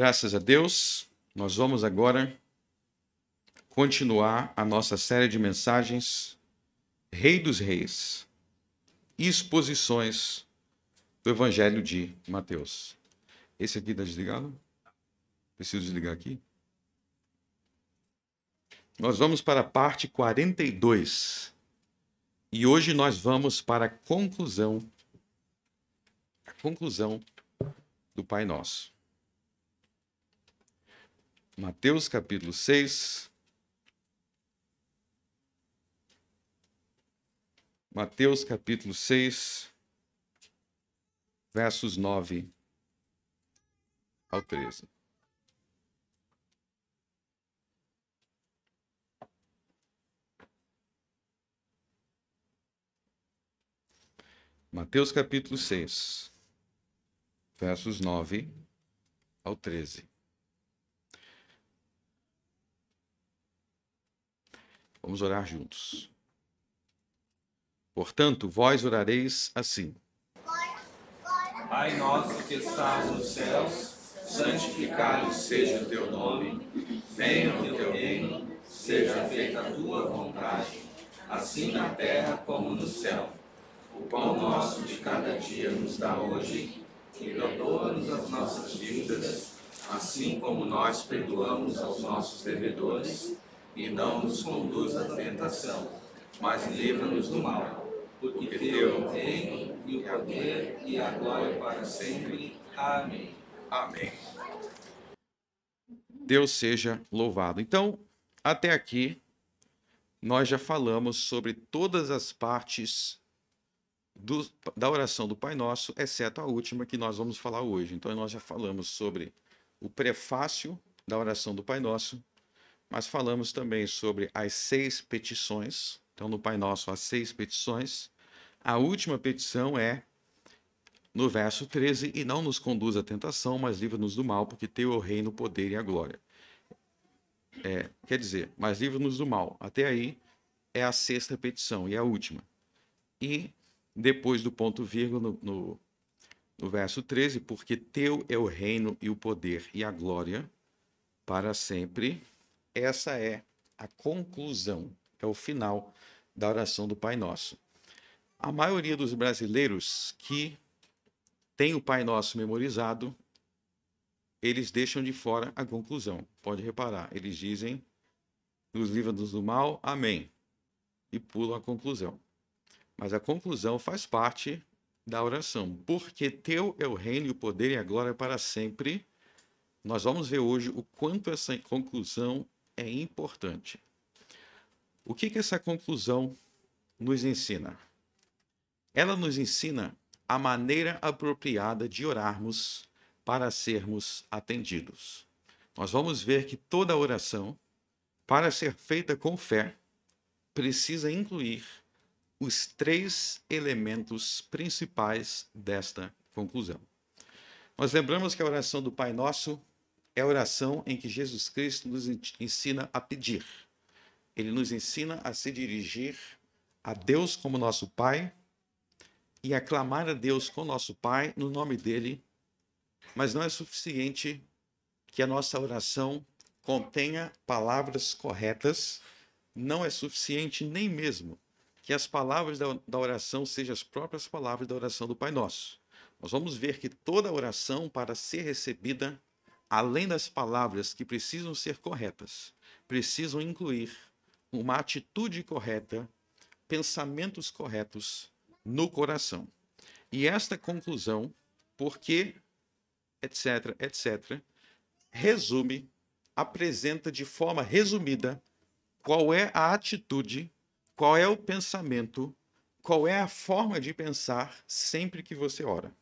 Graças a Deus, nós vamos agora continuar a nossa série de mensagens Rei dos Reis, exposições do Evangelho de Mateus. Esse aqui está desligado? Preciso desligar aqui? Nós vamos para a parte 42 e hoje nós vamos para a conclusão do Pai Nosso. Mateus capítulo 6. Mateus capítulo 6, versos 9 ao 13. Mateus capítulo 6, versos 9 ao 13. Vamos orar juntos. Portanto, vós orareis assim: Pai nosso que estás nos céus, santificado seja o teu nome. Venha o teu reino, seja feita a tua vontade, assim na terra como no céu. O pão nosso de cada dia nos dá hoje, e perdoa-nos as nossas dívidas, assim como nós perdoamos aos nossos devedores, e não nos conduz à tentação, mas livra-nos do mal. Porque teu é o reino, e o poder, e a glória para sempre. Amém. Amém. Deus seja louvado. Então, até aqui, nós já falamos sobre todas as partes da oração do Pai Nosso, exceto a última que nós vamos falar hoje. Então, nós já falamos sobre o prefácio da oração do Pai Nosso, mas falamos também sobre as 6 petições. Então, no Pai Nosso, há 6 petições. A última petição é no verso 13, e não nos conduz à tentação, mas livra-nos do mal, porque teu é o reino, o poder e a glória. Quer dizer, mas livra-nos do mal. Até aí é a 6ª petição e a última. E depois do ponto vírgula no verso 13, porque teu é o reino e o poder e a glória para sempre. Essa é a conclusão, é o final da oração do Pai Nosso. A maioria dos brasileiros que tem o Pai Nosso memorizado, eles deixam de fora a conclusão. Pode reparar, eles dizem, nos livra-nos do mal, amém, e pulam a conclusão. Mas a conclusão faz parte da oração. Porque teu é o reino e o poder e a glória para sempre. Nós vamos ver hoje o quanto essa conclusão é importante. O que essa conclusão nos ensina? Ela nos ensina a maneira apropriada de orarmos para sermos atendidos. Nós vamos ver que toda oração, para ser feita com fé, precisa incluir os 3 elementos principais desta conclusão. Nós lembramos que a oração do Pai Nosso é a oração em que Jesus Cristo nos ensina a pedir. Ele nos ensina a se dirigir a Deus como nosso Pai e a clamar a Deus com nosso Pai no nome dele, mas não é suficiente que a nossa oração contenha palavras corretas, não é suficiente nem mesmo que as palavras da oração sejam as próprias palavras da oração do Pai Nosso. Nós vamos ver que toda oração, para ser recebida, além das palavras que precisam ser corretas, precisam incluir uma atitude correta, pensamentos corretos no coração. E esta conclusão, porque, etc., etc., apresenta de forma resumida qual é a atitude, qual é o pensamento, qual é a forma de pensar sempre que você ora.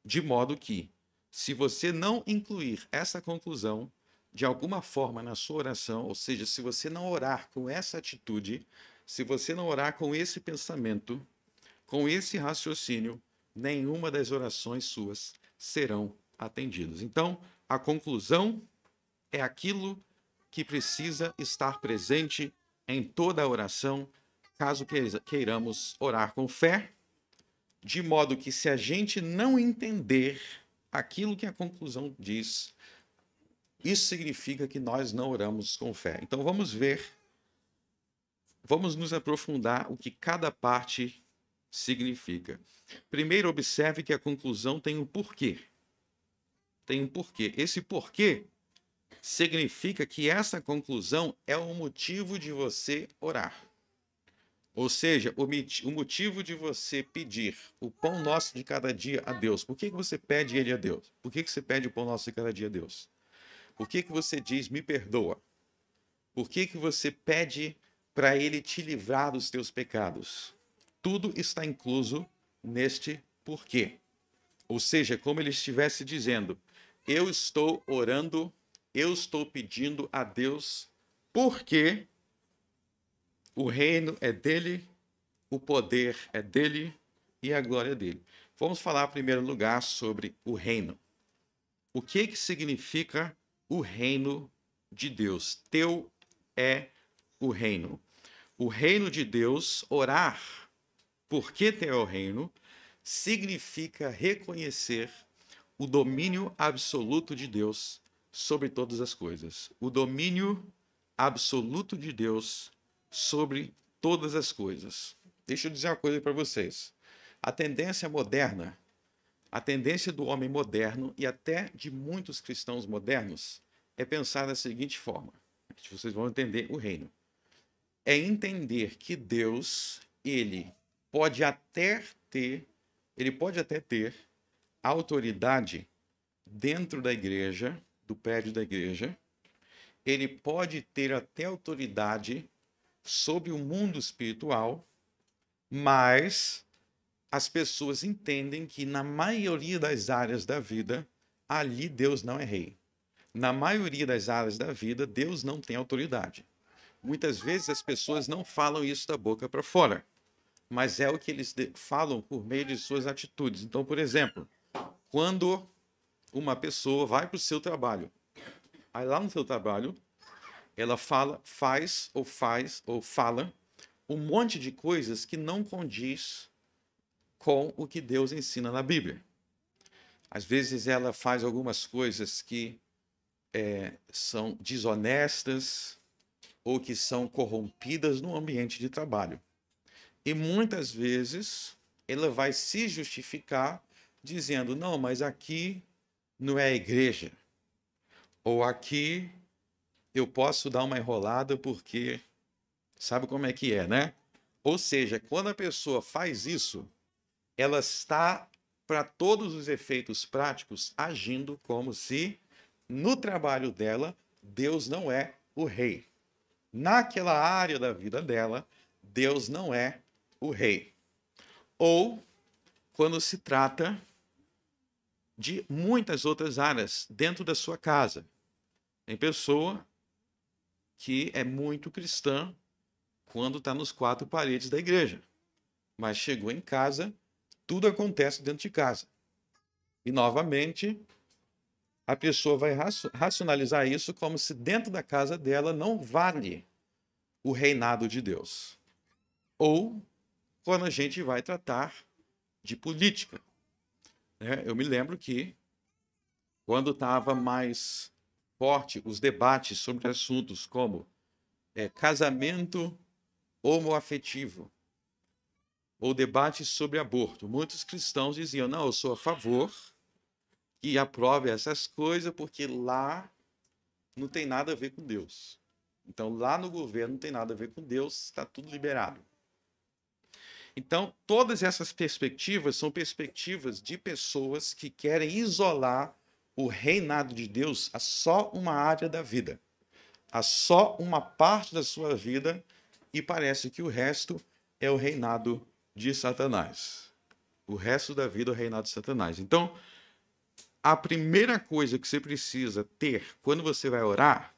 De modo que, se você não incluir essa conclusão de alguma forma na sua oração, ou seja, se você não orar com essa atitude, se você não orar com esse pensamento, com esse raciocínio, nenhuma das orações suas serão atendidas. Então, a conclusão é aquilo que precisa estar presente em toda a oração, caso queiramos orar com fé, de modo que, se a gente não entender aquilo que a conclusão diz, isso significa que nós não oramos com fé. Então vamos nos aprofundar o que cada parte significa. Primeiro, observe que a conclusão tem um porquê. Tem um porquê. Esse porquê significa que essa conclusão é o motivo de você orar. Ou seja, o motivo de você pedir o pão nosso de cada dia a Deus. Por que você pede ele a Deus? Por que você pede o pão nosso de cada dia a Deus? Por que você diz, me perdoa? Por que você pede para ele te livrar dos teus pecados? Tudo está incluso neste porquê. Ou seja, como ele estivesse dizendo, eu estou orando, eu estou pedindo a Deus porque o reino é dele, o poder é dele e a glória é dele. Vamos falar em primeiro lugar sobre o reino. O que significa o reino de Deus? Teu é o reino. O reino de Deus, orar, porque teu é o reino, significa reconhecer o domínio absoluto de Deus sobre todas as coisas. O domínio absoluto de Deus sobre todas as coisas. Deixa eu dizer uma coisa para vocês. A tendência moderna, a tendência do homem moderno e até de muitos cristãos modernos é pensar da seguinte forma. Vocês vão entender o reino. É entender que Deus, ele pode até ter autoridade dentro da igreja, do prédio da igreja. Ele pode ter até autoridade sobre o mundo espiritual, mas as pessoas entendem que na maioria das áreas da vida, ali Deus não é rei. Na maioria das áreas da vida, Deus não tem autoridade. Muitas vezes as pessoas não falam isso da boca para fora, mas é o que eles falam por meio de suas atitudes. Então, por exemplo, quando uma pessoa vai para o seu trabalho, aí lá no seu trabalho, ela fala um monte de coisas que não condiz com o que Deus ensina na Bíblia. Às vezes ela faz algumas coisas que são desonestas ou que são corrompidas no ambiente de trabalho. E muitas vezes ela vai se justificar dizendo, não, mas aqui não é a igreja. Ou aqui eu posso dar uma enrolada porque sabe como é que é, né? Ou seja, quando a pessoa faz isso, ela está, para todos os efeitos práticos, agindo como se no trabalho dela Deus não é o rei. Naquela área da vida dela, Deus não é o rei. Ou quando se trata de muitas outras áreas dentro da sua casa. Tem pessoa que é muito cristã quando está nos quatro paredes da igreja, mas chegou em casa, tudo acontece dentro de casa. E, novamente, a pessoa vai racionalizar isso como se dentro da casa dela não vale o reinado de Deus. Ou quando a gente vai tratar de política. Eu me lembro que, quando estava mais forte os debates sobre assuntos como casamento homoafetivo ou debates sobre aborto, muitos cristãos diziam, não, eu sou a favor que aprove essas coisas porque lá não tem nada a ver com Deus. Então, lá no governo não tem nada a ver com Deus, está tudo liberado. Então, todas essas perspectivas são perspectivas de pessoas que querem isolar o reinado de Deus a só uma área da vida, a só uma parte da sua vida, e parece que o resto é o reinado de Satanás. O resto da vida é o reinado de Satanás. Então, a primeira coisa que você precisa ter quando você vai orar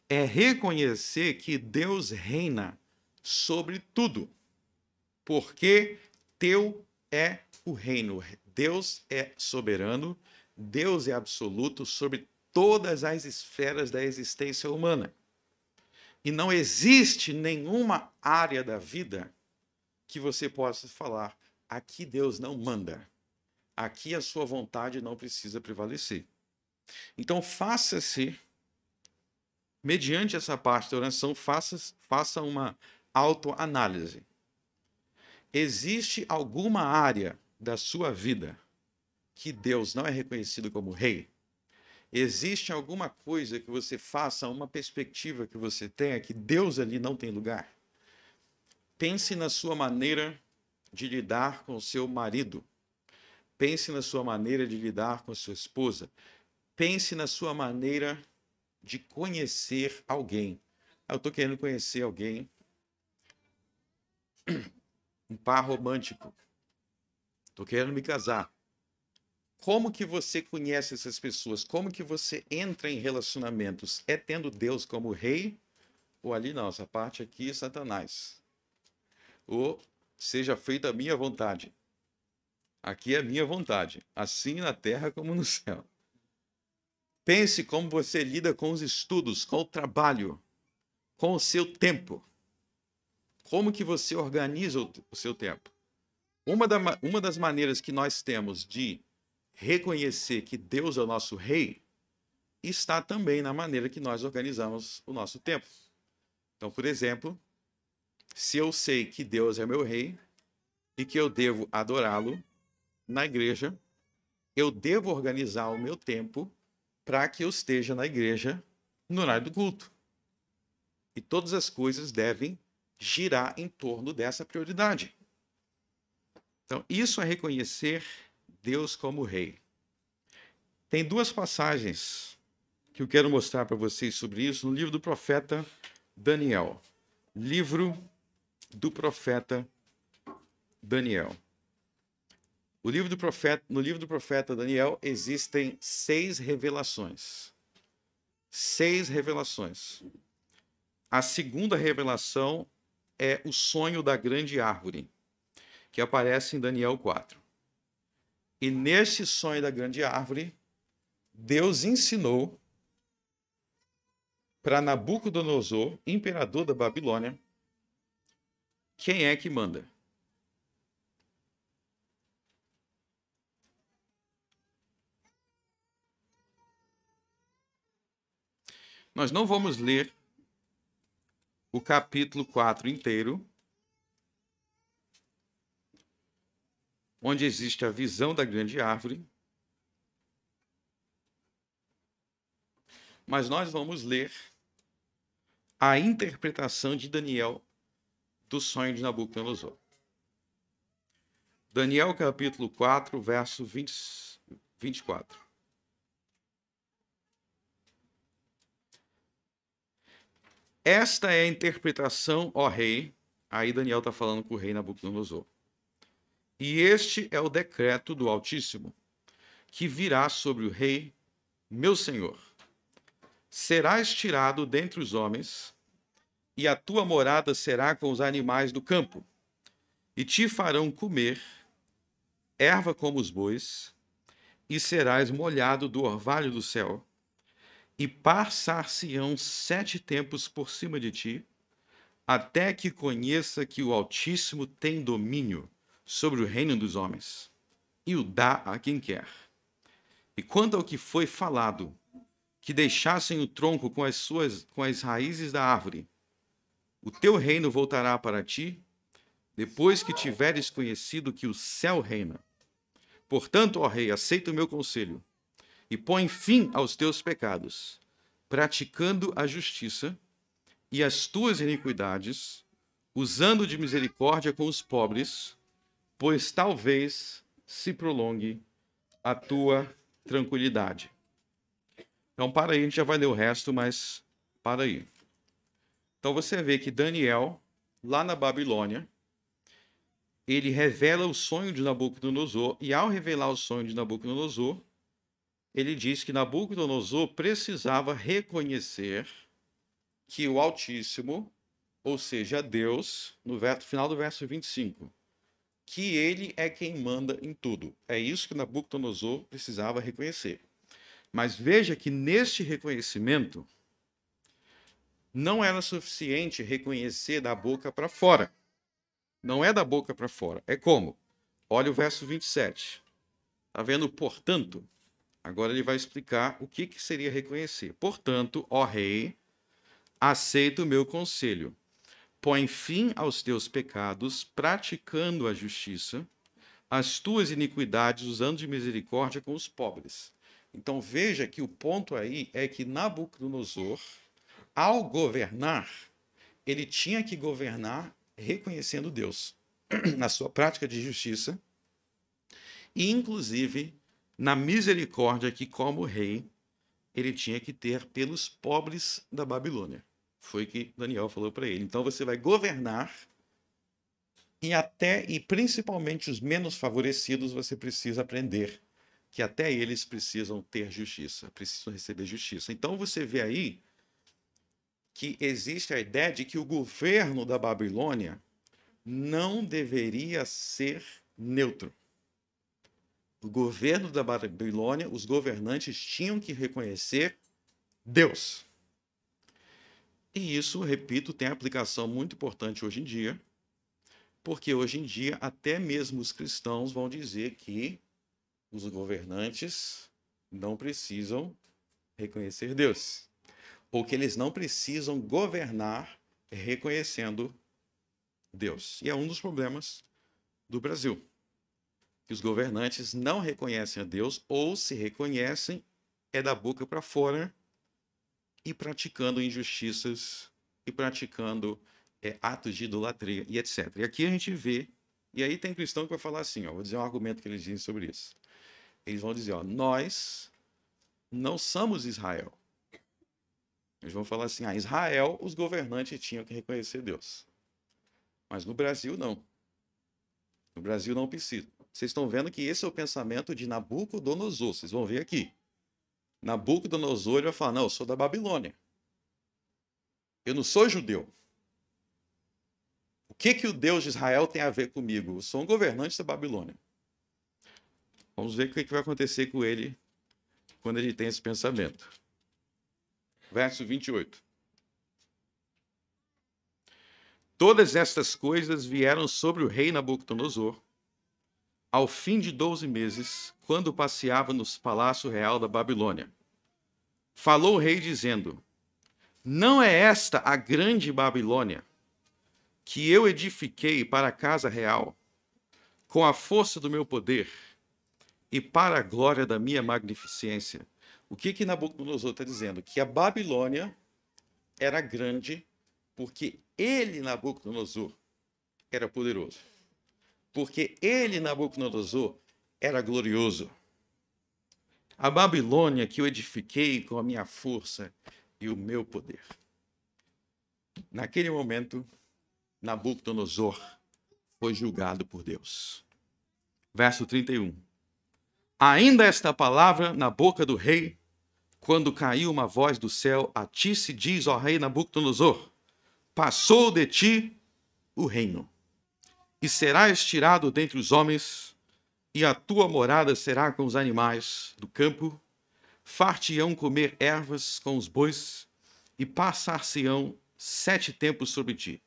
é reconhecer que Deus reina sobre tudo. Porque teu é o reino. Deus é soberano, Deus é absoluto sobre todas as esferas da existência humana. E não existe nenhuma área da vida que você possa falar, aqui Deus não manda. Aqui a sua vontade não precisa prevalecer. Então, faça-se, mediante essa parte da oração, faça uma autoanálise. Existe alguma área da sua vida que Deus não é reconhecido como rei? Existe alguma coisa que você faça, uma perspectiva que você tenha que Deus ali não tem lugar? Pense na sua maneira de lidar com o seu marido. Pense na sua maneira de lidar com a sua esposa. Pense na sua maneira de conhecer alguém. Eu estou querendo conhecer alguém, um par romântico. Estou querendo me casar. Como que você conhece essas pessoas? Como que você entra em relacionamentos? É tendo Deus como rei? Ou ali não, essa parte aqui é Satanás. Ou seja feita a minha vontade. Aqui é a minha vontade, assim na terra como no céu. Pense como você lida com os estudos, com o trabalho, com o seu tempo. Como que você organiza o seu tempo? Uma das maneiras que nós temos de reconhecer que Deus é o nosso rei está também na maneira que nós organizamos o nosso tempo. Então, por exemplo, se eu sei que Deus é meu rei e que eu devo adorá-lo na igreja, eu devo organizar o meu tempo para que eu esteja na igreja no horário do culto. E todas as coisas devem girar em torno dessa prioridade. Então, isso é reconhecer Deus como rei. Tem duas passagens que eu quero mostrar para vocês sobre isso no livro do profeta Daniel. Livro do profeta Daniel. No livro do profeta Daniel existem 6 revelações. 6 revelações. A segunda revelação é o sonho da grande árvore, que aparece em Daniel 4. E nesse sonho da grande árvore, Deus ensinou para Nabucodonosor, imperador da Babilônia, quem é que manda. Nós não vamos ler o capítulo 4 inteiro, onde existe a visão da grande árvore, mas nós vamos ler a interpretação de Daniel do sonho de Nabucodonosor. Daniel capítulo 4, verso 24. Esta é a interpretação, ó rei. Aí Daniel está falando com o rei Nabucodonosor. E este é o decreto do Altíssimo, que virá sobre o rei, meu senhor. Serás tirado dentre os homens, e a tua morada será com os animais do campo, e te farão comer erva como os bois, e serás molhado do orvalho do céu, e passar-se-ão 7 tempos por cima de ti, até que conheça que o Altíssimo tem domínio sobre o reino dos homens, e o dá a quem quer. E quanto ao que foi falado, que deixassem o tronco com as raízes da árvore, o teu reino voltará para ti, depois que tiveres conhecido que o céu reina. Portanto, ó rei, aceita o meu conselho, e põe fim aos teus pecados, praticando a justiça e as tuas iniquidades, usando de misericórdia com os pobres, pois talvez se prolongue a tua tranquilidade. Então, para aí, a gente já vai ler o resto, mas para aí. Então, você vê que Daniel, lá na Babilônia, ele revela o sonho de Nabucodonosor, e ao revelar o sonho de Nabucodonosor, ele diz que Nabucodonosor precisava reconhecer que o Altíssimo, ou seja, Deus, no final do verso 25, que ele é quem manda em tudo. É isso que Nabucodonosor precisava reconhecer. Mas veja que neste reconhecimento não era suficiente reconhecer da boca para fora. Não é da boca para fora. É como? Olha o verso 27. Está vendo, portanto? Agora ele vai explicar o que seria reconhecer. Portanto, ó rei, aceita o meu conselho. Põe fim aos teus pecados, praticando a justiça, as tuas iniquidades, usando de misericórdia com os pobres. Então veja que o ponto aí é que Nabucodonosor, ao governar, ele tinha que governar reconhecendo Deus na sua prática de justiça e, inclusive, na misericórdia que, como rei, ele tinha que ter pelos pobres da Babilônia. Foi o que Daniel falou para ele. Então você vai governar e principalmente os menos favorecidos você precisa aprender que até eles precisam ter justiça, precisam receber justiça. Então você vê aí que existe a ideia de que o governo da Babilônia não deveria ser neutro. O governo da Babilônia, os governantes tinham que reconhecer Deus. E isso, repito, tem aplicação muito importante hoje em dia, porque hoje em dia até mesmo os cristãos vão dizer que os governantes não precisam reconhecer Deus, ou que eles não precisam governar reconhecendo Deus. E é um dos problemas do Brasil, que os governantes não reconhecem a Deus, ou se reconhecem, é da boca para fora, e praticando injustiças, e praticando atos de idolatria, e etc. E aqui a gente vê, e aí tem cristão que vai falar assim, ó, vou dizer um argumento que eles dizem sobre isso. Eles vão dizer, ó, nós não somos Israel. Eles vão falar assim, Israel, os governantes tinham que reconhecer Deus. Mas no Brasil, não. No Brasil não precisa. Vocês estão vendo que esse é o pensamento de Nabucodonosor. Vocês vão ver aqui. Nabucodonosor vai falar, não, eu sou da Babilônia. Eu não sou judeu. O que o Deus de Israel tem a ver comigo? Eu sou um governante da Babilônia. Vamos ver o que vai acontecer com ele quando ele tem esse pensamento. Verso 28. Todas estas coisas vieram sobre o rei Nabucodonosor ao fim de 12 meses, quando passeava no palácio real da Babilônia. Falou o rei dizendo, não é esta a grande Babilônia que eu edifiquei para a casa real, com a força do meu poder e para a glória da minha magnificência? O que Nabucodonosor está dizendo? Que a Babilônia era grande porque ele, Nabucodonosor, era poderoso. Porque ele, Nabucodonosor, era glorioso. A Babilônia que eu edifiquei com a minha força e o meu poder. Naquele momento, Nabucodonosor foi julgado por Deus. Verso 31. Ainda esta palavra na boca do rei, quando caiu uma voz do céu, a ti se diz, ó rei Nabucodonosor, passou de ti o reino, e serás tirado dentre os homens, e a tua morada será com os animais do campo, far-te-ão comer ervas com os bois, e passar-se-ão 7 tempos sobre ti,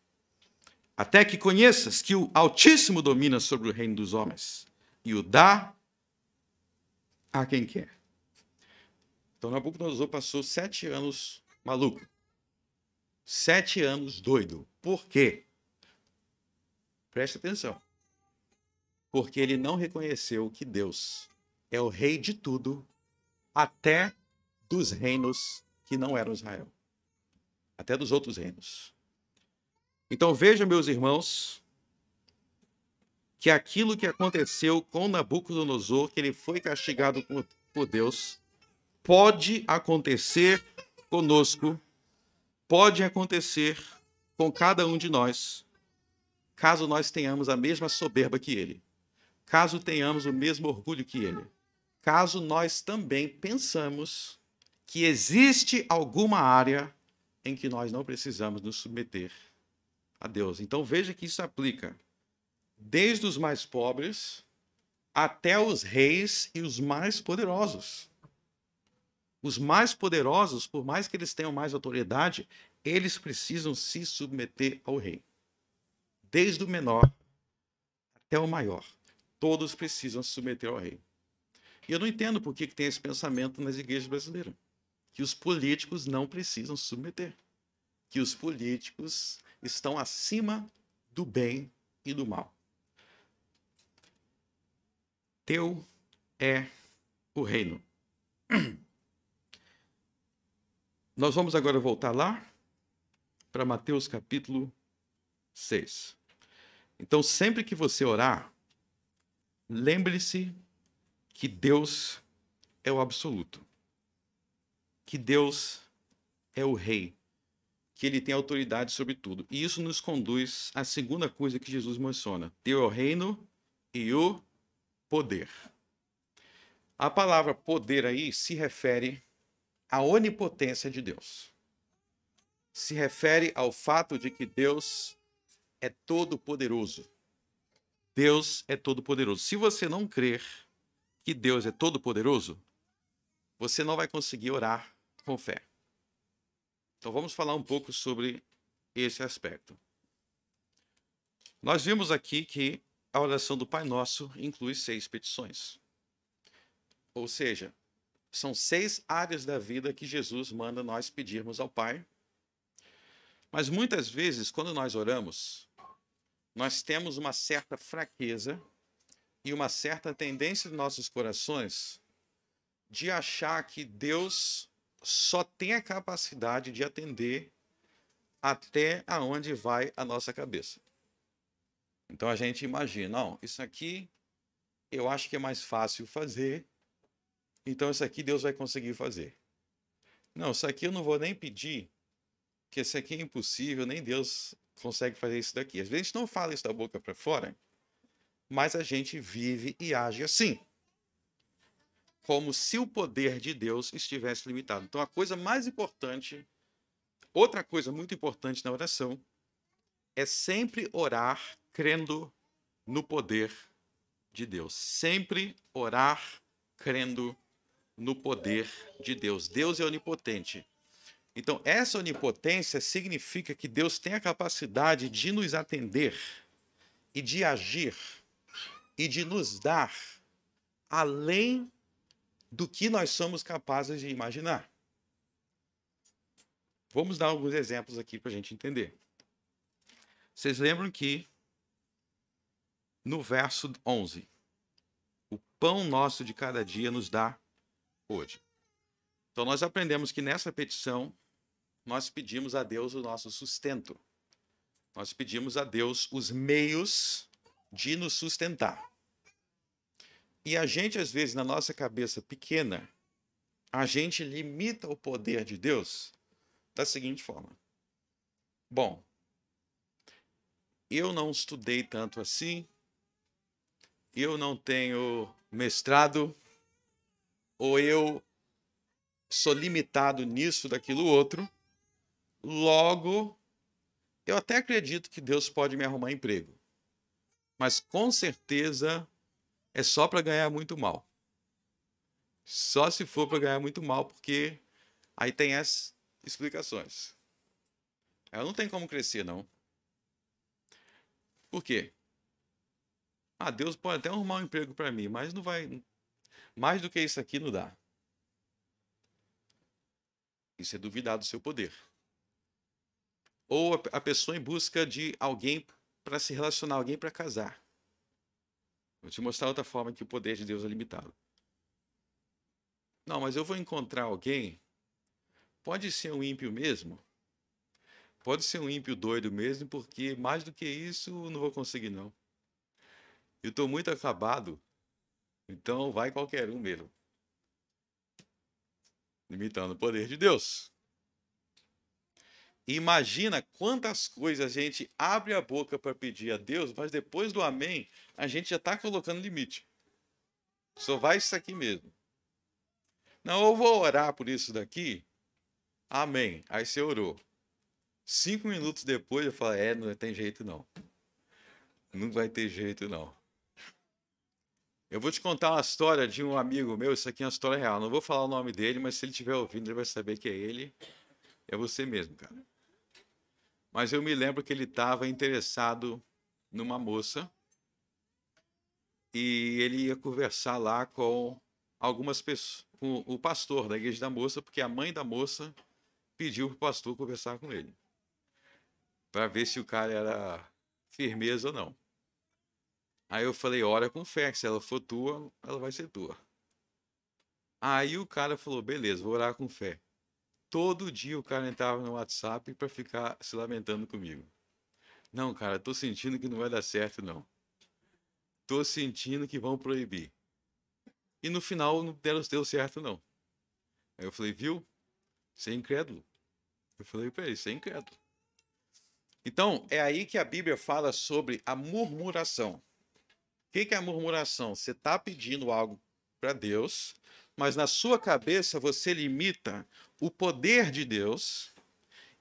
até que conheças que o Altíssimo domina sobre o reino dos homens, e o dá a quem quer. Então Nabucodonosor passou 7 anos maluco. 7 anos doido. Por quê? Preste atenção. Porque ele não reconheceu que Deus é o rei de tudo, até dos reinos que não eram Israel. Até dos outros reinos. Então vejam, meus irmãos, que aquilo que aconteceu com Nabucodonosor, que ele foi castigado por Deus, pode acontecer conosco, pode acontecer com cada um de nós, caso nós tenhamos a mesma soberba que ele, caso tenhamos o mesmo orgulho que ele, caso nós também pensamos que existe alguma área em que nós não precisamos nos submeter a Deus. Então veja que isso aplica desde os mais pobres até os reis e os mais poderosos. Os mais poderosos, por mais que eles tenham mais autoridade, eles precisam se submeter ao rei. Desde o menor até o maior. Todos precisam se submeter ao rei. E eu não entendo por que tem esse pensamento nas igrejas brasileiras. Que os políticos não precisam se submeter. Que os políticos estão acima do bem e do mal. Teu é o reino. Nós vamos agora voltar lá para Mateus capítulo 6. Então, sempre que você orar, lembre-se que Deus é o absoluto. Que Deus é o rei. Que ele tem autoridade sobre tudo. E isso nos conduz à segunda coisa que Jesus menciona. Teu é o reino e o poder. A palavra poder aí se refere à onipotência de Deus. Se refere ao fato de que Deus é todo-poderoso. Deus é todo-poderoso. Se você não crer que Deus é todo-poderoso, você não vai conseguir orar com fé. Então vamos falar um pouco sobre esse aspecto. Nós vimos aqui que a oração do Pai Nosso inclui 6 petições. Ou seja, são 6 áreas da vida que Jesus manda nós pedirmos ao Pai. Mas muitas vezes, quando nós oramos, nós temos uma certa fraqueza e uma certa tendência nos nossos corações de achar que Deus só tem a capacidade de atender até aonde vai a nossa cabeça. Então a gente imagina, não, isso aqui eu acho que é mais fácil fazer, então isso aqui Deus vai conseguir fazer. Não, isso aqui eu não vou nem pedir, porque isso aqui é impossível, nem Deus consegue fazer isso daqui. Às vezes a gente não fala isso da boca para fora, mas a gente vive e age assim. Como se o poder de Deus estivesse limitado. Então a coisa mais importante, outra coisa muito importante na oração, é sempre orar crendo no poder de Deus. Sempre orar crendo no poder de Deus. Deus é onipotente. Então, essa onipotência significa que Deus tem a capacidade de nos atender e de agir e de nos dar além do que nós somos capazes de imaginar. Vamos dar alguns exemplos aqui para a gente entender. Vocês lembram que no verso 11, o pão nosso de cada dia nos dá hoje. Então nós aprendemos que nessa petição nós pedimos a Deus o nosso sustento. Nós pedimos a Deus os meios de nos sustentar. E a gente, às vezes, na nossa cabeça pequena, a gente limita o poder de Deus da seguinte forma. Bom, eu não estudei tanto assim, eu não tenho mestrado, ou eu sou limitado nisso, daquilo, outro, logo, eu até acredito que Deus pode me arrumar emprego. Mas, com certeza, é só para ganhar muito mal. Só se for para ganhar muito mal, porque aí tem as explicações. Ela não tem como crescer, não. Por quê? Ah, Deus pode até arrumar um emprego para mim, mas não vai. Mais do que isso aqui não dá. Isso é duvidar do seu poder. Ou a pessoa em busca de alguém para se relacionar, alguém para casar. Vou te mostrar outra forma que o poder de Deus é limitado. Não, mas eu vou encontrar alguém. Pode ser um ímpio mesmo. Pode ser um ímpio doido mesmo, porque mais do que isso não vou conseguir, não. Eu estou muito acabado, então vai qualquer um mesmo. Limitando o poder de Deus. Imagina quantas coisas a gente abre a boca para pedir a Deus, mas depois do amém, a gente já está colocando limite. Só vai isso aqui mesmo. Não, eu vou orar por isso daqui. Amém. Aí você orou. 5 minutos depois eu falo, não tem jeito não. Não vai ter jeito não. Eu vou te contar uma história de um amigo meu, isso aqui é uma história real. Não vou falar o nome dele, mas se ele estiver ouvindo, ele vai saber que é ele. É você mesmo, cara. Mas eu me lembro que ele estava interessado numa moça e ele ia conversar lá com algumas pessoas, com o pastor da igreja da moça, porque a mãe da moça pediu para o pastor conversar com ele, para ver se o cara era firmeza ou não. Aí eu falei, ora com fé, se ela for tua, ela vai ser tua. Aí o cara falou, beleza, vou orar com fé. Todo dia o cara entrava no WhatsApp para ficar se lamentando comigo. Não, cara, tô sentindo que não vai dar certo, não. Tô sentindo que vão proibir. E no final não deu certo, não. Aí eu falei, viu? Você é incrédulo. Eu falei para ele, você é incrédulo. Então, é aí que a Bíblia fala sobre a murmuração. O que é a murmuração? Você está pedindo algo para Deus, mas na sua cabeça você limita o poder de Deus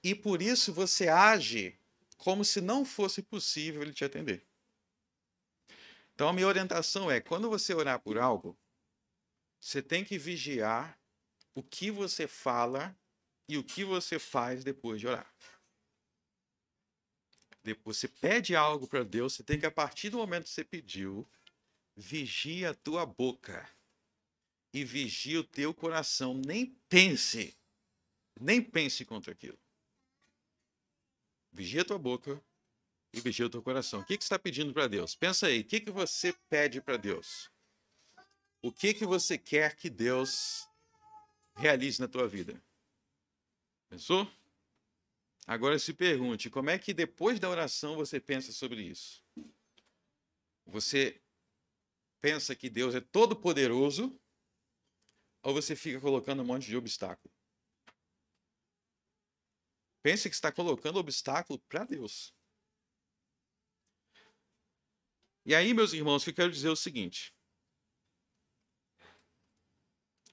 e por isso você age como se não fosse possível ele te atender. Então, a minha orientação é, quando você orar por algo, você tem que vigiar o que você fala e o que você faz depois de orar. Você pede algo para Deus, você tem que, a partir do momento que você pediu, vigia a tua boca e vigia o teu coração. Nem pense contra aquilo. Vigia a tua boca e vigia o teu coração. O que você está pedindo para Deus? Pensa aí, o que você pede para Deus? O que você quer que Deus realize na tua vida? Pensou? Agora se pergunte, como é que depois da oração você pensa sobre isso? Você pensa que Deus é todo poderoso ou você fica colocando um monte de obstáculo? Pense que está colocando obstáculo para Deus. E aí, meus irmãos, o que eu quero dizer é o seguinte.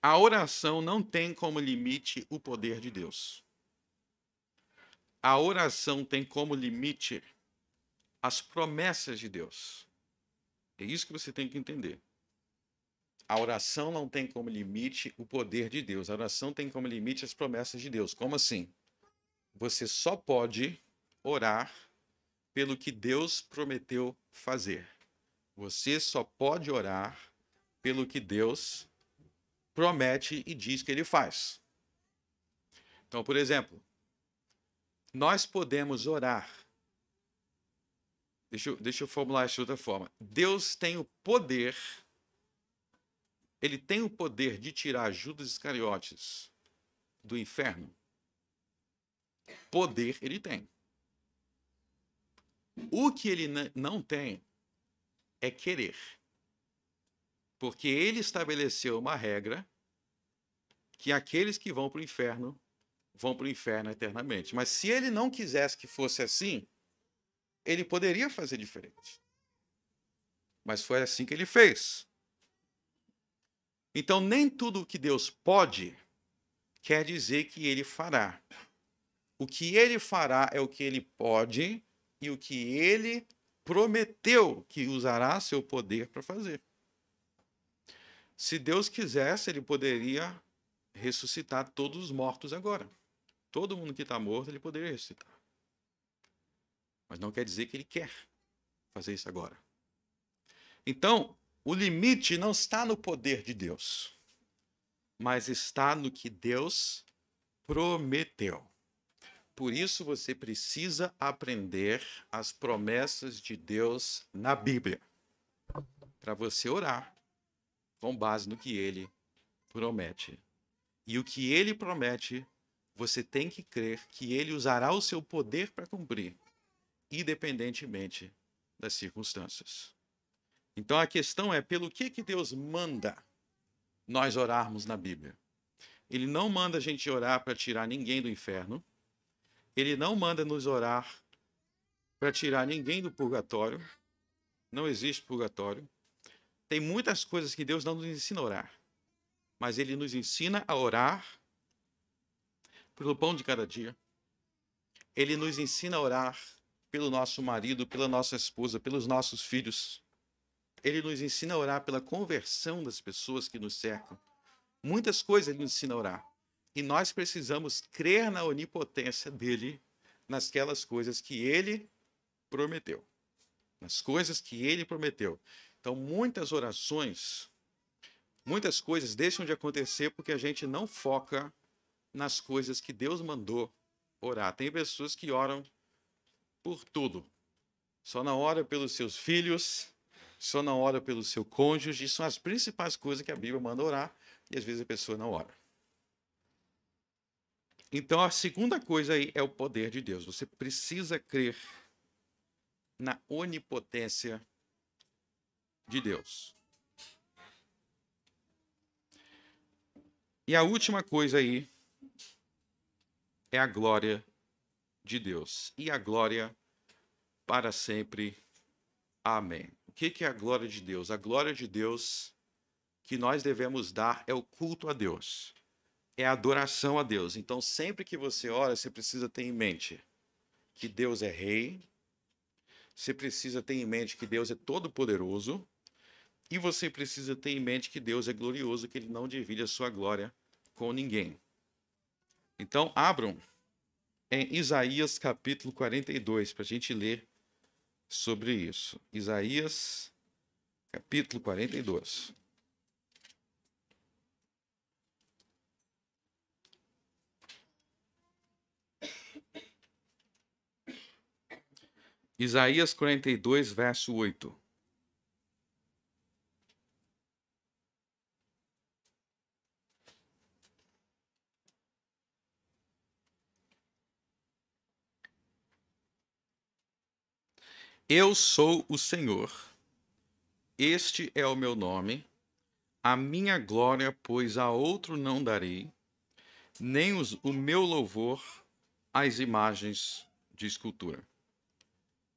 A oração não tem como limite o poder de Deus. A oração tem como limite as promessas de Deus. É isso que você tem que entender. A oração não tem como limite o poder de Deus. A oração tem como limite as promessas de Deus. Como assim? Você só pode orar pelo que Deus prometeu fazer. Você só pode orar pelo que Deus promete e diz que ele faz. Então, por exemplo, nós podemos orar. Deixa eu formular isso de outra forma. Deus tem o poder, ele tem o poder de tirar Judas Iscariotes do inferno. Poder ele tem. O que ele não tem é querer. Porque ele estabeleceu uma regra que aqueles que vão para o inferno eternamente. Mas se ele não quisesse que fosse assim, ele poderia fazer diferente. Mas foi assim que ele fez. Então, nem tudo o que Deus pode quer dizer que ele fará. O que ele fará é o que ele pode e o que ele prometeu que usará seu poder para fazer. Se Deus quisesse, ele poderia ressuscitar todos os mortos agora. Todo mundo que está morto, ele poderia ressuscitar. Mas não quer dizer que ele quer fazer isso agora. Então, o limite não está no poder de Deus, mas está no que Deus prometeu. Por isso você precisa aprender as promessas de Deus na Bíblia, para você orar com base no que ele promete. E o que ele promete, você tem que crer que ele usará o seu poder para cumprir, independentemente das circunstâncias. Então a questão é pelo que Deus manda nós orarmos na Bíblia. Ele não manda a gente orar para tirar ninguém do inferno. Ele não manda nos orar para tirar ninguém do purgatório. Não existe purgatório. Tem muitas coisas que Deus não nos ensina a orar. Mas ele nos ensina a orar pelo pão de cada dia. Ele nos ensina a orar pelo nosso marido, pela nossa esposa, pelos nossos filhos. Ele nos ensina a orar pela conversão das pessoas que nos cercam. Muitas coisas ele nos ensina a orar. E nós precisamos crer na onipotência dele, nasquelas coisas que ele prometeu. Nas coisas que ele prometeu. Então, muitas orações Muitas coisas deixam de acontecer porque a gente não foca nas coisas que Deus mandou orar. Tem pessoas que oram por tudo. Só não ora pelos seus filhos, só não ora pelo seu cônjuge. São as principais coisas que a Bíblia manda orar e às vezes a pessoa não ora. Então a segunda coisa aí é o poder de Deus. Você precisa crer na onipotência de Deus. E a última coisa aí é a glória de Deus. E a glória para sempre. Amém. O que é a glória de Deus? A glória de Deus que nós devemos dar é o culto a Deus. É a adoração a Deus. Então, sempre que você ora, você precisa ter em mente que Deus é rei. Você precisa ter em mente que Deus é todo-poderoso. E você precisa ter em mente que Deus é glorioso, que Ele não divide a sua glória com ninguém. Então, abram em Isaías capítulo 42, para a gente ler sobre isso. Isaías capítulo 42. Isaías 42, verso 8. Eu sou o Senhor, este é o meu nome, a minha glória, pois a outro não darei, nem o meu louvor às imagens de escultura.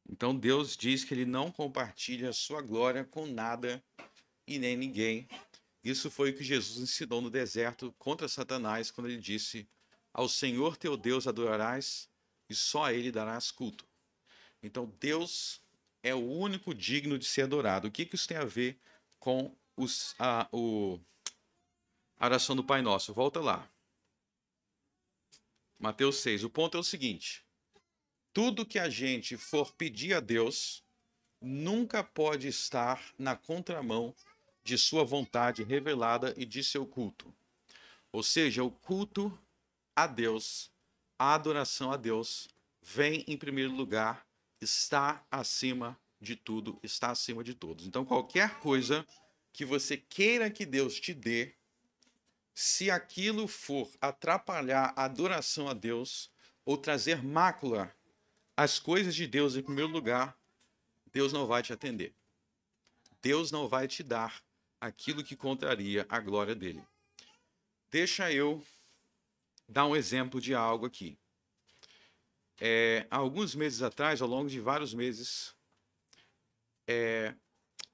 Então Deus diz que Ele não compartilha a sua glória com nada e nem ninguém. Isso foi o que Jesus ensinou no deserto contra Satanás, quando Ele disse: ao Senhor teu Deus adorarás e só a Ele darás culto. Então Deus é o único digno de ser adorado. O que isso tem a ver com a oração do Pai Nosso? Volta lá. Mateus 6. O ponto é o seguinte: tudo que a gente for pedir a Deus nunca pode estar na contramão de sua vontade revelada e de seu culto. Ou seja, o culto a Deus, a adoração a Deus, vem em primeiro lugar, está acima de tudo, está acima de todos. Então, qualquer coisa que você queira que Deus te dê, se aquilo for atrapalhar a adoração a Deus ou trazer mácula às coisas de Deus em primeiro lugar, Deus não vai te atender. Deus não vai te dar aquilo que contraria a glória dele. Deixa eu dar um exemplo de algo aqui. Há alguns meses atrás, ao longo de vários meses,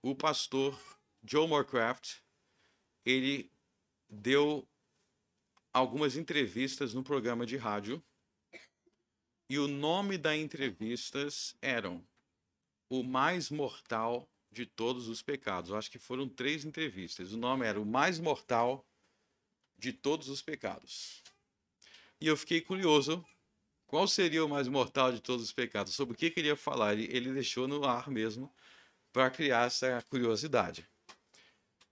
o pastor Joe Morecraft, ele deu algumas entrevistas no programa de rádio, e o nome das entrevistas eram O Mais Mortal de Todos os Pecados. Eu acho que foram 3 entrevistas. O nome era O Mais Mortal de Todos os Pecados. E eu fiquei curioso, qual seria o mais mortal de todos os pecados? Sobre o que ele ia falar? Ele deixou no ar mesmo, para criar essa curiosidade.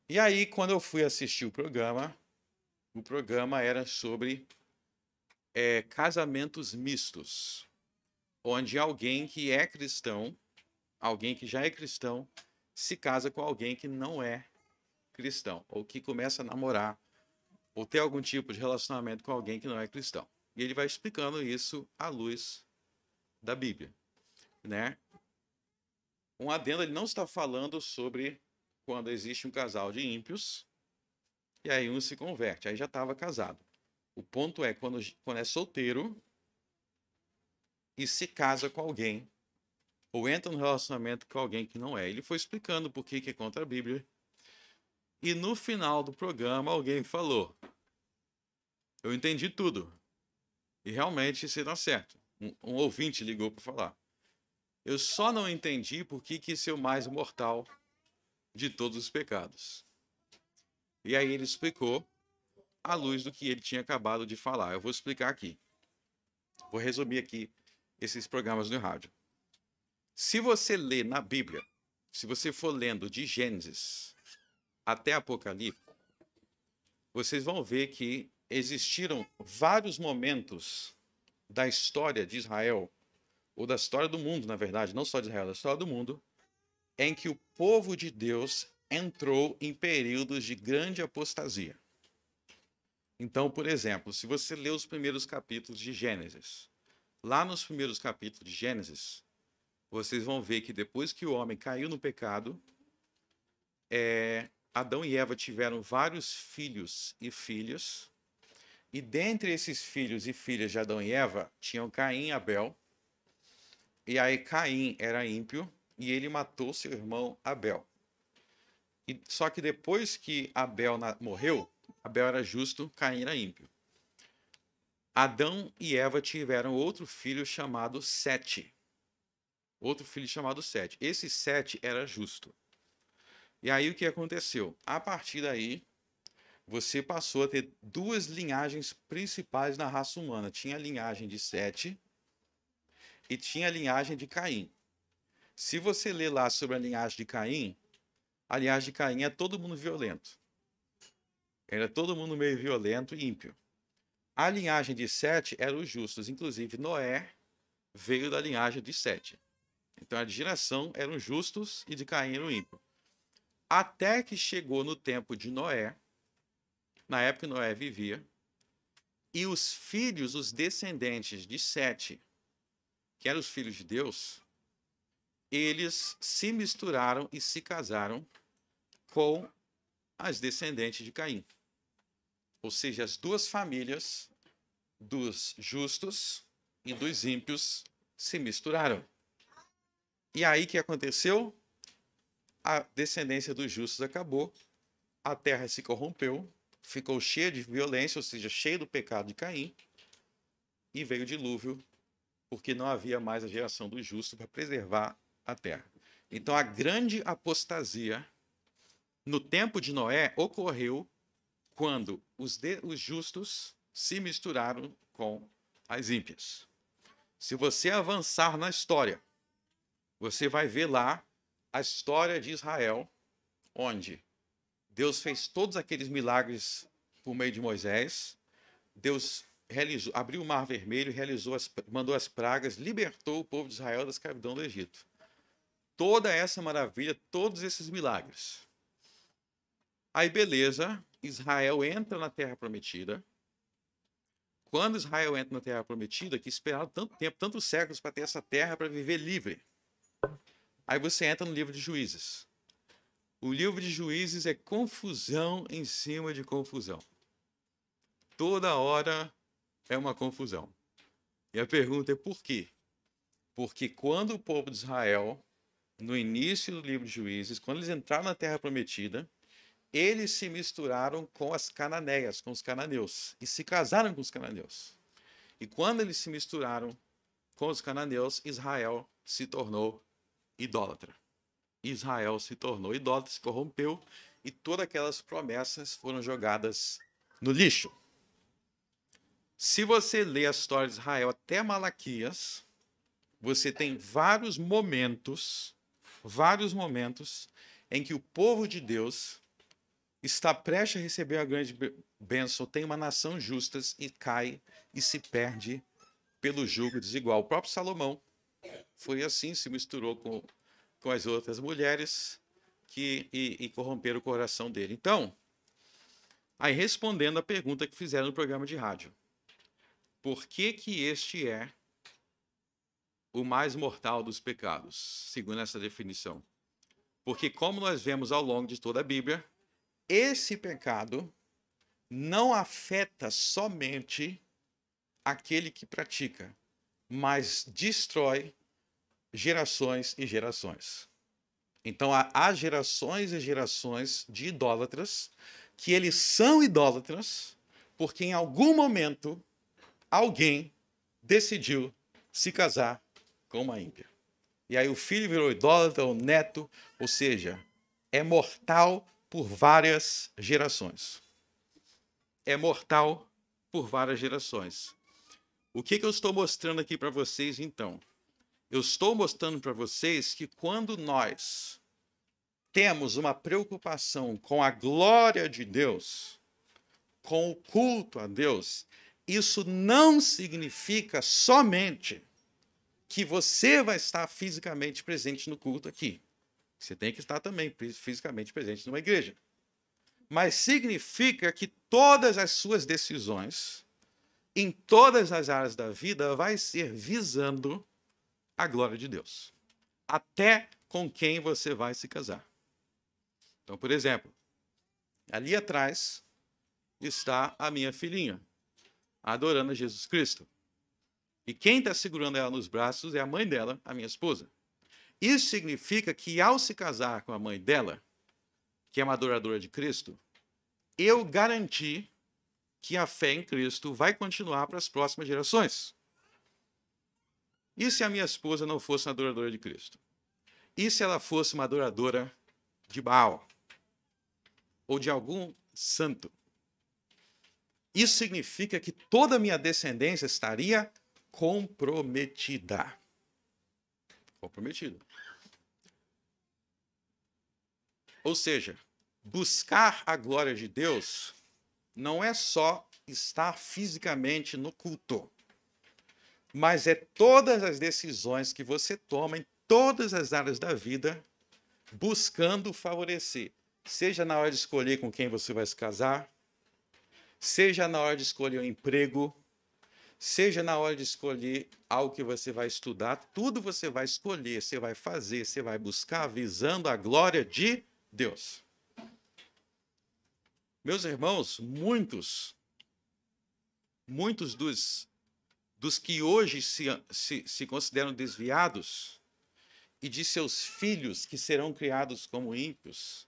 E aí, quando eu fui assistir o programa era sobre casamentos mistos, onde alguém que é cristão, alguém que já é cristão, se casa com alguém que não é cristão, ou que começa a namorar, ou ter algum tipo de relacionamento com alguém que não é cristão. E ele vai explicando isso à luz da Bíblia, né? Um adendo, ele não está falando sobre quando existe um casal de ímpios e aí um se converte, aí já estava casado. O ponto é quando é solteiro e se casa com alguém ou entra no relacionamento com alguém que não é. Ele foi explicando por que é contra a Bíblia. E no final do programa alguém falou: eu entendi tudo. E realmente isso está certo. Um ouvinte ligou para falar: eu só não entendi por que isso é o mais mortal de todos os pecados. E aí ele explicou à luz do que ele tinha acabado de falar. Eu vou explicar aqui. Vou resumir aqui esses programas no rádio. Se você lê na Bíblia, se você for lendo de Gênesis até Apocalipse, vocês vão ver que existiram vários momentos da história de Israel, ou da história do mundo, na verdade, não só de Israel, da história do mundo, em que o povo de Deus entrou em períodos de grande apostasia. Então, por exemplo, se você ler os primeiros capítulos de Gênesis, lá nos primeiros capítulos de Gênesis, vocês vão ver que depois que o homem caiu no pecado, Adão e Eva tiveram vários filhos e filhas, e dentre esses filhos e filhas de Adão e Eva, tinham Caim e Abel, e aí Caim era ímpio, e ele matou seu irmão Abel. Só que depois que Abel morreu, Abel era justo, Caim era ímpio. Adão e Eva tiveram outro filho chamado Sete. Esse Sete era justo. E aí o que aconteceu? A partir daí, você passou a ter duas linhagens principais na raça humana. Tinha a linhagem de Sete e tinha a linhagem de Caim. Se você ler lá sobre a linhagem de Caim, a linhagem de Caim é todo mundo violento. Era todo mundo meio violento e ímpio. A linhagem de Sete era os justos. Inclusive, Noé veio da linhagem de Sete. Então, a geração eram justos e de Caim eram ímpios. Até que chegou no tempo de Noé, na época que Noé vivia, e os filhos, os descendentes de Sete, que eram os filhos de Deus, eles se misturaram e se casaram com as descendentes de Caim. Ou seja, as duas famílias dos justos e dos ímpios se misturaram. E aí o que aconteceu? A descendência dos justos acabou, a terra se corrompeu, ficou cheia de violência, ou seja, cheia do pecado de Caim, e veio o dilúvio, porque não havia mais a geração dos justos para preservar a terra. Então a grande apostasia no tempo de Noé ocorreu quando os justos se misturaram com as ímpias. Se você avançar na história, você vai ver lá a história de Israel, onde Deus fez todos aqueles milagres por meio de Moisés, Deus abriu o Mar Vermelho, mandou as pragas, libertou o povo de Israel da escravidão do Egito. Toda essa maravilha, todos esses milagres. Aí, beleza, Israel entra na Terra Prometida. Quando Israel entra na Terra Prometida, que esperaram tanto tempo, tantos séculos para ter essa terra para viver livre. Aí você entra no livro de Juízes. O livro de Juízes é confusão em cima de confusão. Toda hora é uma confusão. E a pergunta é por quê? Porque quando o povo de Israel, no início do livro de Juízes, quando eles entraram na Terra Prometida, eles se misturaram com as cananeias, com os cananeus, e se casaram com os cananeus. E quando eles se misturaram com os cananeus, Israel se tornou idólatra. Israel se tornou idólatra, se corrompeu, e todas aquelas promessas foram jogadas no lixo. Se você ler a história de Israel até Malaquias, você tem vários momentos em que o povo de Deus está prestes a receber a grande bênção, tem uma nação justa e cai e se perde pelo jugo desigual. O próprio Salomão foi assim, se misturou com as outras mulheres e corromperam o coração dele. Então, aí respondendo a pergunta que fizeram no programa de rádio, por que este é o mais mortal dos pecados, segundo essa definição? Porque, como nós vemos ao longo de toda a Bíblia, esse pecado não afeta somente aquele que pratica, mas destrói gerações e gerações. Então, há gerações e gerações de idólatras que eles são idólatras porque em algum momento alguém decidiu se casar com uma ímpia. E aí o filho virou idólatra, o neto, ou seja, é mortal por várias gerações. É mortal por várias gerações. O que eu estou mostrando aqui para vocês, então? Eu estou mostrando para vocês que quando nós temos uma preocupação com a glória de Deus, com o culto a Deus, isso não significa somente que você vai estar fisicamente presente no culto aqui. Você tem que estar também fisicamente presente numa igreja. Mas significa que todas as suas decisões, em todas as áreas da vida, vai ser visando a glória de Deus. Até com quem você vai se casar. Então, por exemplo, ali atrás está a minha filhinha, adorando a Jesus Cristo. E quem está segurando ela nos braços é a mãe dela, a minha esposa. Isso significa que ao se casar com a mãe dela, que é uma adoradora de Cristo, eu garanti que a fé em Cristo vai continuar para as próximas gerações. E se a minha esposa não fosse uma adoradora de Cristo? E se ela fosse uma adoradora de Baal? Ou de algum santo? Isso significa que toda a minha descendência estaria comprometida. Comprometida. Ou seja, buscar a glória de Deus não é só estar fisicamente no culto, mas é todas as decisões que você toma em todas as áreas da vida, buscando favorecer. Seja na hora de escolher com quem você vai se casar, seja na hora de escolher um emprego, seja na hora de escolher algo que você vai estudar, tudo você vai escolher, você vai fazer, você vai buscar visando a glória de Deus. Meus irmãos, muitos dos que hoje se consideram desviados, e de seus filhos que serão criados como ímpios,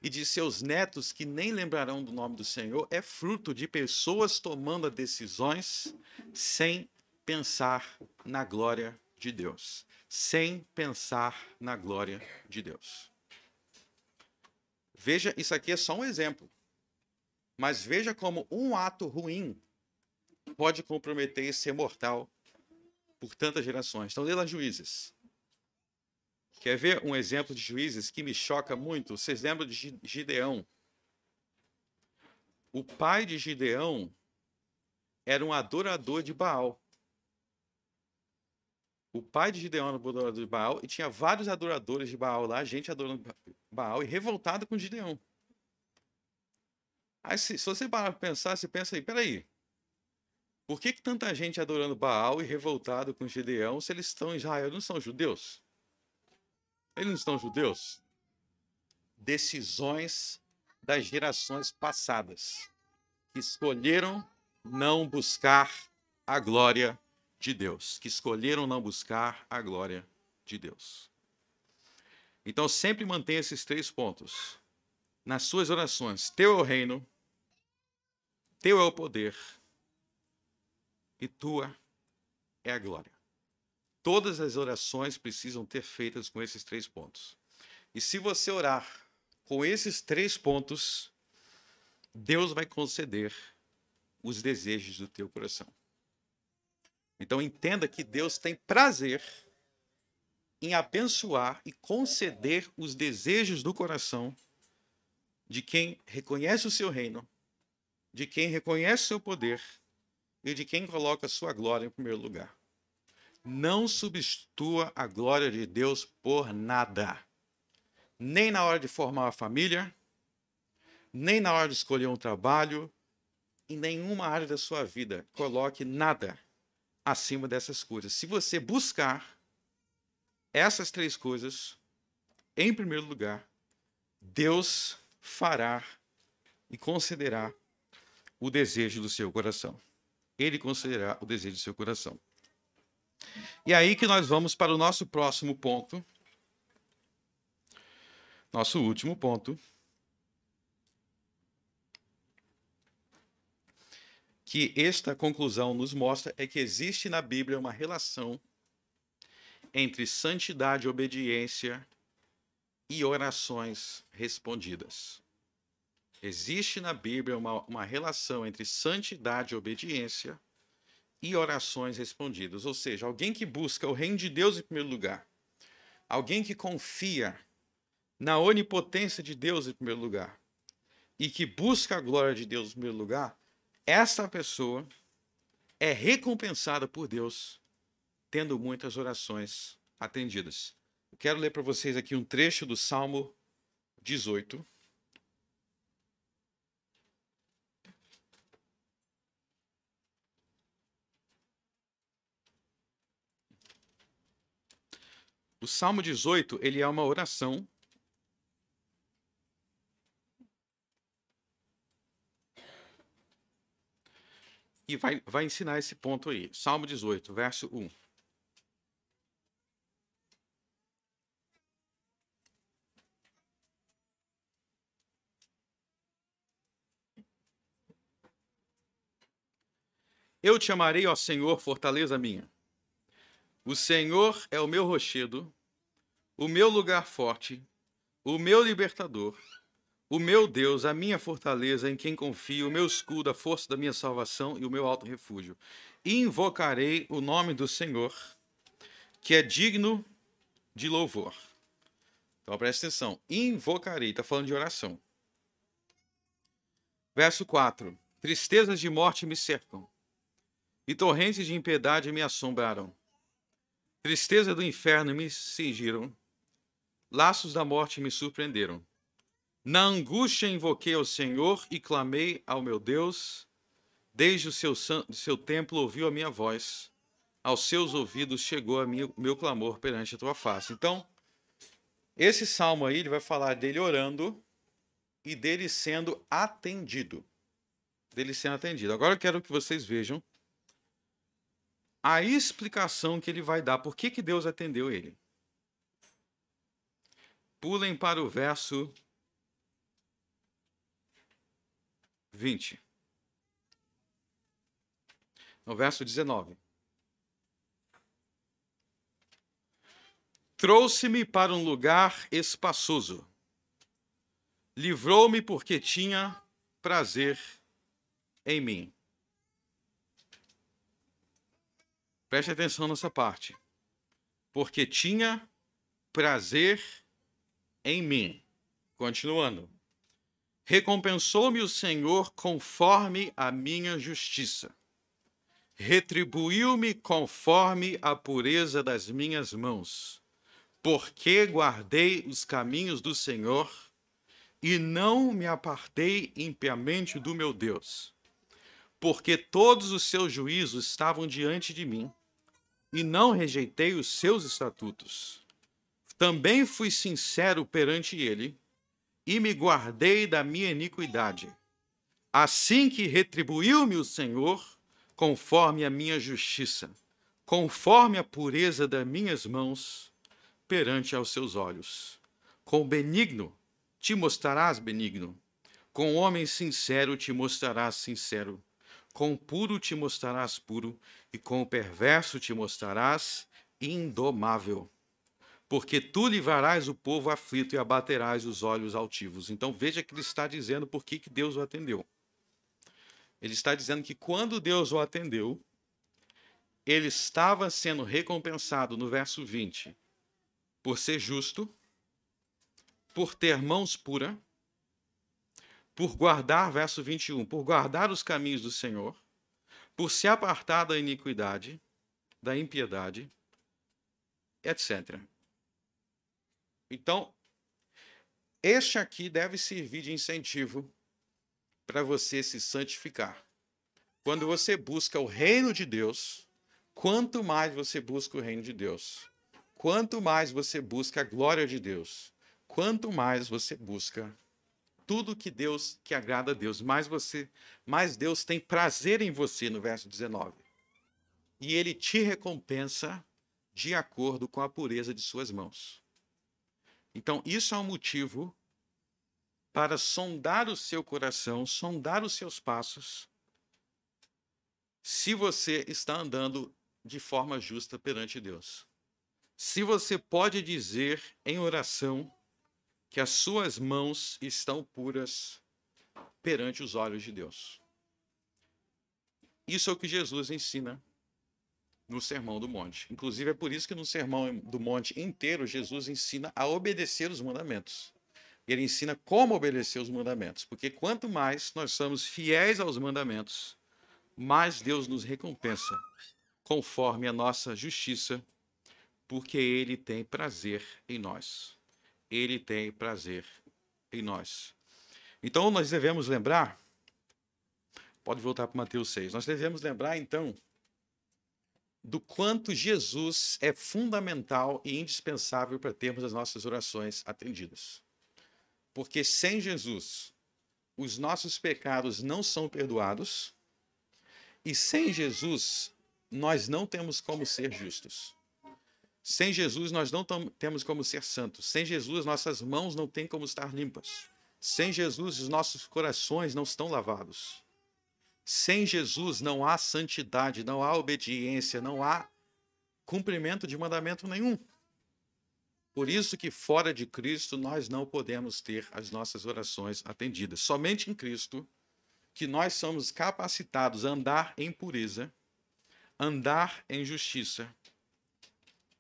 e de seus netos que nem lembrarão do nome do Senhor, é fruto de pessoas tomando decisões sem pensar na glória de Deus. Sem pensar na glória de Deus. Veja, isso aqui é só um exemplo. Mas veja como um ato ruim pode comprometer e ser mortal por tantas gerações. Então, lê lá Juízes. Quer ver um exemplo de Juízes que me choca muito? Vocês lembram de Gideão? O pai de Gideão era um adorador de Baal. O pai de Gideão era um adorador de Baal e tinha vários adoradores de Baal lá, gente adorando Baal e revoltada com Gideão. Aí, se você parar para pensar, você pensa aí, peraí, por que tanta gente adorando Baal e revoltado com Gideão se eles estão em Israel? Não são judeus? Eles não estão judeus? Decisões das gerações passadas que escolheram não buscar a glória de Deus. Que escolheram não buscar a glória de Deus. Então, sempre mantenha esses 3 pontos nas suas orações. Teu é o reino, teu é o poder e tua é a glória. Todas as orações precisam ter feitas com esses 3 pontos. E se você orar com esses 3 pontos, Deus vai conceder os desejos do teu coração. Então entenda que Deus tem prazer em abençoar e conceder os desejos do coração de quem reconhece o seu reino, de quem reconhece o seu poder e de quem coloca a sua glória em primeiro lugar. Não substitua a glória de Deus por nada. Nem na hora de formar uma família, nem na hora de escolher um trabalho, em nenhuma área da sua vida. Coloque nada acima dessas coisas. Se você buscar essas 3 coisas, em primeiro lugar, Deus fará e concederá o desejo do seu coração. Ele concederá o desejo do seu coração. E aí que nós vamos para o nosso próximo ponto, nosso último ponto, que esta conclusão nos mostra é que existe na Bíblia uma relação entre santidade, obediência e orações respondidas. Existe na Bíblia uma relação entre santidade, obediência e orações respondidas. Ou seja, alguém que busca o reino de Deus em primeiro lugar, alguém que confia na onipotência de Deus em primeiro lugar, e que busca a glória de Deus em primeiro lugar, essa pessoa é recompensada por Deus tendo muitas orações atendidas. Eu quero ler para vocês aqui um trecho do Salmo 18. O Salmo 18, ele é uma oração e vai ensinar esse ponto aí. Salmo 18, verso 1. Eu te amarei, ó Senhor, fortaleza minha. O Senhor é o meu rochedo, o meu lugar forte, o meu libertador, o meu Deus, a minha fortaleza em quem confio, o meu escudo, a força da minha salvação e o meu alto refúgio. Invocarei o nome do Senhor, que é digno de louvor. Então presta atenção. Invocarei, está falando de oração. Verso 4. Tristezas de morte me cercam, e torrentes de impiedade me assombraram. Tristeza do inferno me cingiram, laços da morte me surpreenderam. Na angústia invoquei ao Senhor e clamei ao meu Deus. Desde o seu templo ouviu a minha voz. Aos seus ouvidos chegou meu clamor perante a tua face. Então, esse salmo aí, ele vai falar dele orando e dele sendo atendido. Dele sendo atendido. Agora eu quero que vocês vejam a explicação que ele vai dar. Por que Deus atendeu ele? Pulem para o verso 20. No verso 19. Trouxe-me para um lugar espaçoso. Livrou-me porque tinha prazer em mim. Preste atenção nessa parte. Porque tinha prazer em mim. Continuando. Recompensou-me o Senhor conforme a minha justiça. Retribuiu-me conforme a pureza das minhas mãos. Porque guardei os caminhos do Senhor e não me apartei impiamente do meu Deus. Porque todos os seus juízos estavam diante de mim e não rejeitei os seus estatutos. Também fui sincero perante ele e me guardei da minha iniquidade. Assim que retribuiu-me o Senhor, conforme a minha justiça, conforme a pureza das minhas mãos, perante aos seus olhos. Com benigno te mostrarás benigno, com homem sincero te mostrarás sincero, com puro te mostrarás puro, e com o perverso te mostrarás indomável. Porque tu livrarás o povo aflito e abaterás os olhos altivos. Então veja que ele está dizendo por que Deus o atendeu. Ele está dizendo que quando Deus o atendeu, ele estava sendo recompensado, no verso 20, por ser justo, por ter mãos puras, por guardar, verso 21, por guardar os caminhos do Senhor, por se apartar da iniquidade, da impiedade, etc. Então, este aqui deve servir de incentivo para você se santificar. Quando você busca o reino de Deus, quanto mais você busca o reino de Deus, quanto mais você busca a glória de Deus, quanto mais você busca tudo que agrada a Deus, mais Deus tem prazer em você, no verso 19. E ele te recompensa de acordo com a pureza de suas mãos. Então, isso é um motivo para sondar o seu coração, sondar os seus passos, se você está andando de forma justa perante Deus. Se você pode dizer em oração que as suas mãos estão puras perante os olhos de Deus. Isso é o que Jesus ensina no Sermão do Monte. Inclusive, é por isso que no Sermão do Monte inteiro, Jesus ensina a obedecer os mandamentos. Ele ensina como obedecer os mandamentos. Porque quanto mais nós somos fiéis aos mandamentos, mais Deus nos recompensa, conforme a nossa justiça, porque Ele tem prazer em nós. Ele tem prazer em nós. Então, nós devemos lembrar, pode voltar para Mateus 6, nós devemos lembrar, então, do quanto Jesus é fundamental e indispensável para termos as nossas orações atendidas. Porque sem Jesus, os nossos pecados não são perdoados, e sem Jesus, nós não temos como ser justos. Sem Jesus, nós não temos como ser santos. Sem Jesus, nossas mãos não têm como estar limpas. Sem Jesus, os nossos corações não estão lavados. Sem Jesus, não há santidade, não há obediência, não há cumprimento de mandamento nenhum. Por isso que fora de Cristo, nós não podemos ter as nossas orações atendidas. Somente em Cristo que nós somos capacitados a andar em pureza, andar em justiça,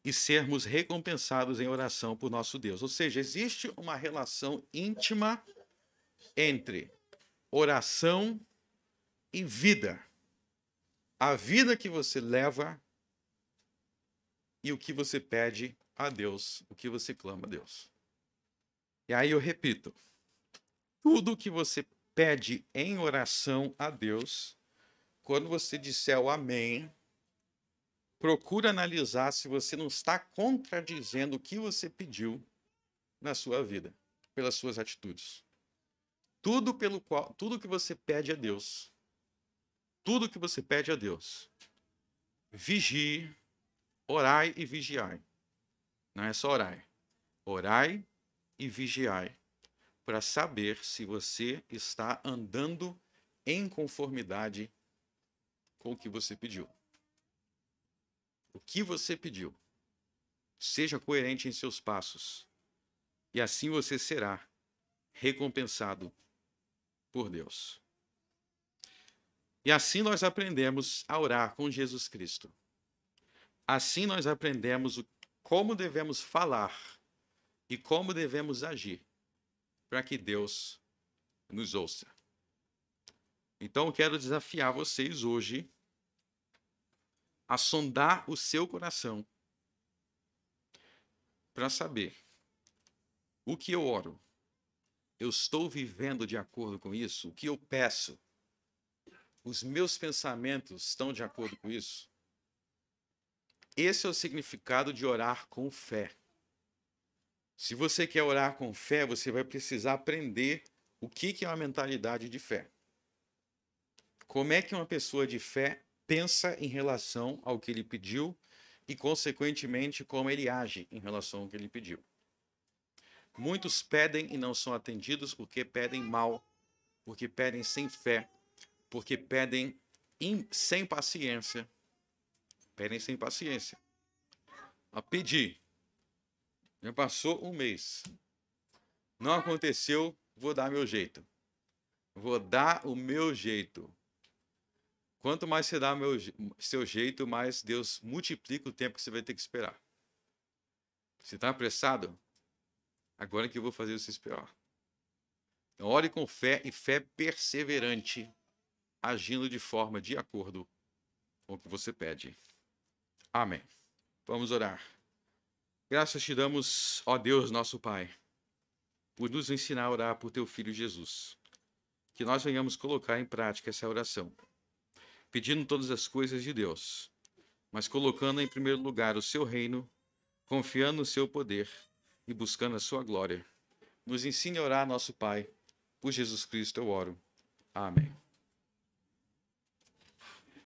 e sermos recompensados em oração por nosso Deus. Ou seja, existe uma relação íntima entre oração e vida. A vida que você leva e o que você pede a Deus, o que você clama a Deus. E aí eu repito, tudo que você pede em oração a Deus, quando você disser o amém, procura analisar se você não está contradizendo o que você pediu na sua vida, pelas suas atitudes. Tudo que você pede a Deus, vigie, orai e vigiai. Não é só orai. Orai e vigiai, para saber se você está andando em conformidade com o que você pediu. O que você pediu, seja coerente em seus passos, e assim você será recompensado por Deus. E assim nós aprendemos a orar com Jesus Cristo. Assim nós aprendemos como devemos falar e como devemos agir para que Deus nos ouça. Então eu quero desafiar vocês hoje a sondar o seu coração para saber o que eu oro. Eu estou vivendo de acordo com isso? O que eu peço? Os meus pensamentos estão de acordo com isso? Esse é o significado de orar com fé. Se você quer orar com fé, você vai precisar aprender o que é uma mentalidade de fé. Como é que uma pessoa de fé pensa em relação ao que ele pediu e, consequentemente, como ele age em relação ao que ele pediu. Muitos pedem e não são atendidos porque pedem mal, porque pedem sem fé, porque pedem sem paciência. Pedem sem paciência. A pedir. Já passou um mês. Não aconteceu, vou dar meu jeito. Vou dar o meu jeito. Quanto mais você dá o seu jeito, mais Deus multiplica o tempo que você vai ter que esperar. Você está apressado? Agora que eu vou fazer você esperar. Então, ore com fé e fé perseverante, agindo de forma de acordo com o que você pede. Amém. Vamos orar. Graças te damos, ó Deus, nosso Pai, por nos ensinar a orar por teu Filho Jesus. Que nós venhamos colocar em prática essa oração, pedindo todas as coisas de Deus, mas colocando em primeiro lugar o seu reino, confiando no seu poder e buscando a sua glória. Nos ensine a orar, nosso Pai. Por Jesus Cristo eu oro. Amém.